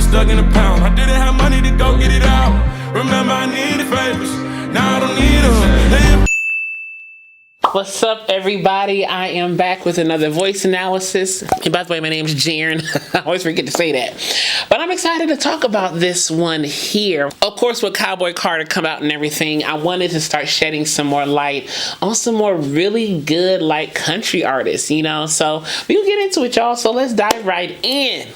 stuck in a pound. I didn't have money to go get it out. Remember I needed favors, now I don't need them. What's up, everybody? I am back with another voice analysis. And by the way, my name's Jaren. I always forget to say that. But I'm excited to talk about this one here. Of course, with Cowboy Carter come out and everything, I wanted to start shedding some more light on some more really good, like, country artists, you know? So we'll get into it, y'all. So let's dive right in.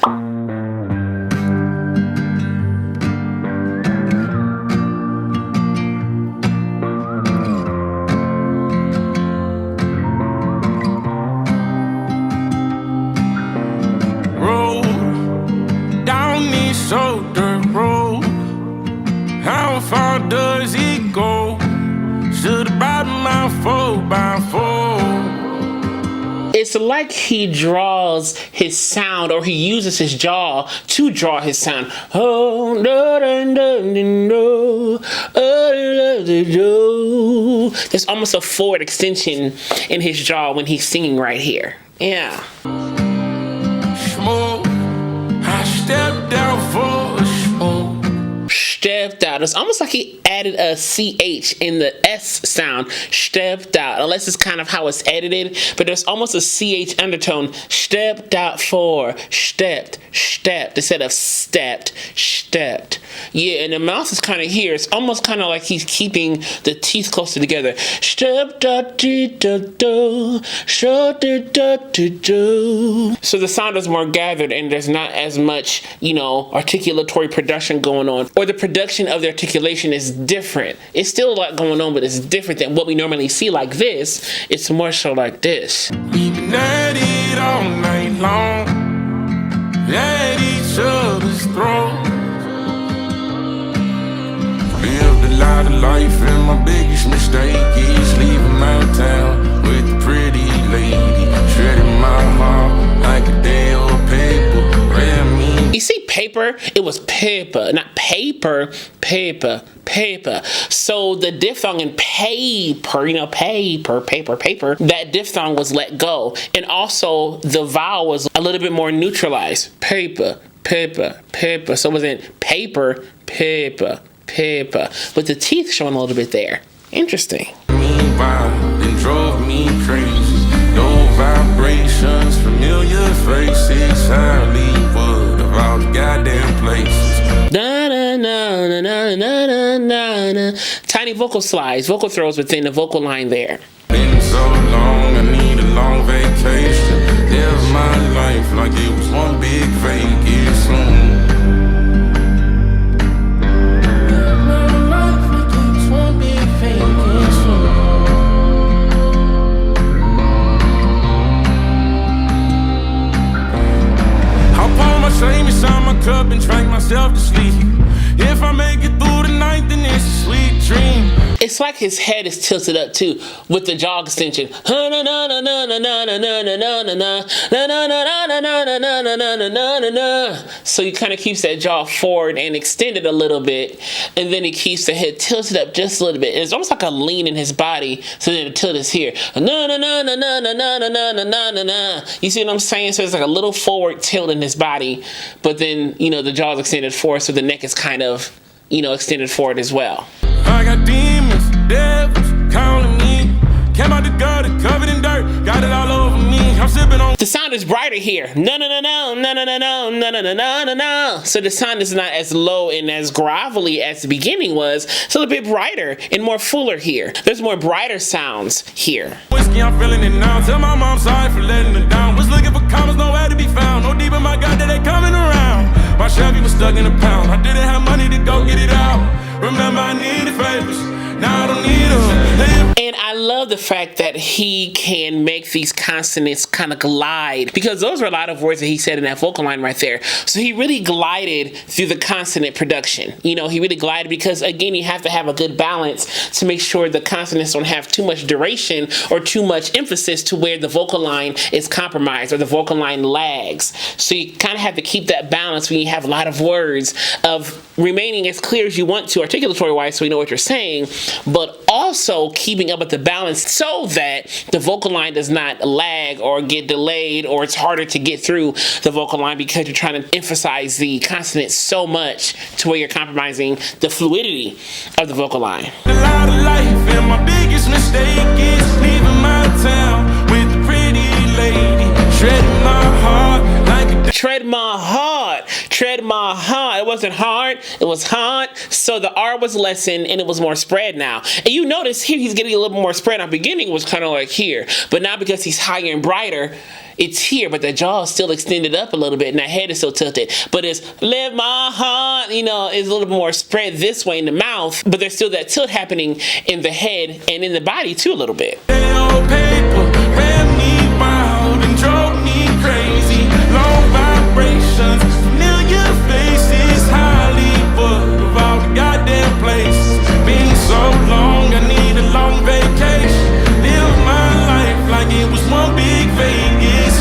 How far does he go? Should have bought my 4x4. It's like he draws his sound, or he uses his jaw to draw his sound. Oh, no, no, no, no, no. There's almost a forward extension in his jaw when he's singing right here. Yeah. Smoke, I stepped out for a smoke. Stepped out. It's almost like he added a CH in the S sound. Stepped out. Unless it's kind of how it's edited, but there's almost a CH undertone. Stepped out for. Stepped. Stepped. Instead of stepped. Stepped. Yeah, and the mouth is kind of here. It's almost kind of like he's keeping the teeth closer together. Stepped out. So the sound is more gathered and there's not as much, you know, articulatory production going on. Or the production of the articulation is different. It's still a lot going on, but it's different than what we normally see like this. It's more so like this. We've been at it all night long, at each other's throats. Lived a lot of life, and my biggest mistake is leaving my town with a pretty lady, shredding my heart like a day old paper. You see paper? It was paper, not paper, paper, paper. So the diphthong in paper, you know, paper, paper, paper, that diphthong was let go. And also the vowel was a little bit more neutralized. Paper, paper, paper. So it wasn't paper, paper, paper. With the teeth showing a little bit there. Interesting. It drove me crazy. No vibrations, familiar faces, Hollywood of all the goddamn places. Na, na, na, na, na, na, na, na. Tiny vocal slides, vocal throws within the vocal line there. Been so long, I need a long vacation. Live my life like it was one big vacation. Shame inside my cup and drank myself to sleep. If I make it through the night, then it's a sweet dream. It's like his head is tilted up too, with the jaw extension. So he kind of keeps that jaw forward and extended a little bit, and then he keeps the head tilted up just a little bit. It's almost like a lean in his body, so then the tilt is here. You see what I'm saying? So it's like a little forward tilt in his body, but then, you know, the jaw's extended forward, so the neck is kind of, you know, extended forward as well. I got demons, devils calling me. Came out the gutter, covered in dirt, got it all over me. I'm sipping on. The sound is brighter here. No, no, no, no, no, no, no, no, no, no, no, no, no. So the sound is not as low and as gravelly as the beginning was. It's a little bit brighter and more fuller here. There's more brighter sounds here. Whiskey, I'm feeling it now. Tell my mom sorry for letting her down. Was looking for comments, nowhere to be found. No deep in my gut that they coming around. My Chevy was stuck in a pound. I didn't have money to go get it out. Remember I needed favors, now I don't need them. And I love the fact that he can make these consonants kind of glide, because those were a lot of words that he said in that vocal line right there. So he really glided through the consonant production. You know, he really glided because, again, you have to have a good balance to make sure the consonants don't have too much duration or too much emphasis to where the vocal line is compromised or the vocal line lags. So you kind of have to keep that balance when you have a lot of words of remaining as clear as you want to articulatory wise so we know what you're saying, but also keeping up with the balance down so that the vocal line does not lag or get delayed, or it's harder to get through the vocal line because you're trying to emphasize the consonant so much to where you're compromising the fluidity of the vocal line. A lot of life, and my biggest mistake is leaving my town with a pretty lady, shredding my heart like a Tread my heart, tread my heart. It wasn't hard, it was hard. So the R was lessened and it was more spread now. And you notice here he's getting a little more spread. Now beginning was kind of like here, but now because he's higher and brighter, it's here, but the jaw is still extended up a little bit and the head is still tilted. But it's live my heart, you know, it's a little bit more spread this way in the mouth, but there's still that tilt happening in the head and in the body too a little bit. old paper, ran me wild and drove me crazy. Low vibrations, familiar faces, Hollywood of all the goddamn places. Been so long, I need a long vacation. Live my life like it was one big Vegas.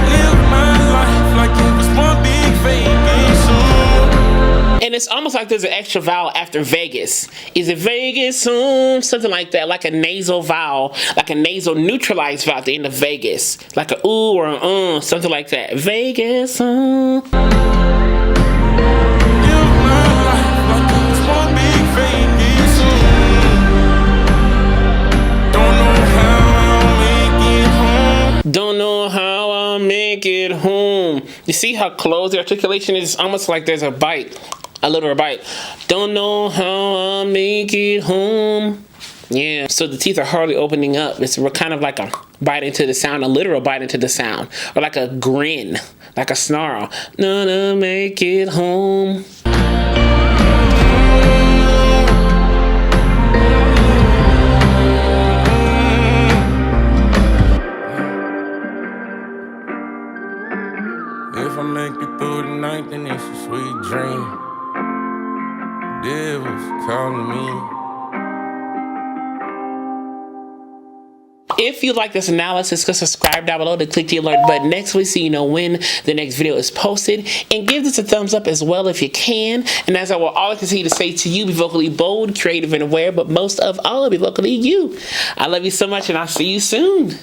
Live my life like it was one big Vegas. And it's almost like there's an extra vowel after Vegas. Is it Vegas? Something like that, like a nasal vowel, like a nasal neutralized vowel at the end of Vegas. Like a ooh or an something like that. Vegas. Live my life like it was one big Vegas. Don't know how I'll make it home. Don't know how I'll make it home. You see how close the articulation is? Almost like there's a bite. A little bite. Don't know how I'll make it home. Yeah, so the teeth are hardly opening up. It's kind of like a bite into the sound, a literal bite into the sound, or like a grin, like a snarl. Gonna make it home. If I make it through the night, then it's a sweet dream. Devil's calling me. If you like this analysis, go subscribe down below to click the alert button next week so you know when the next video is posted. And give this a thumbs up as well if you can. And as I will always continue to say to you, be vocally bold, creative, and aware, but most of all, be vocally you. I love you so much, and I'll see you soon.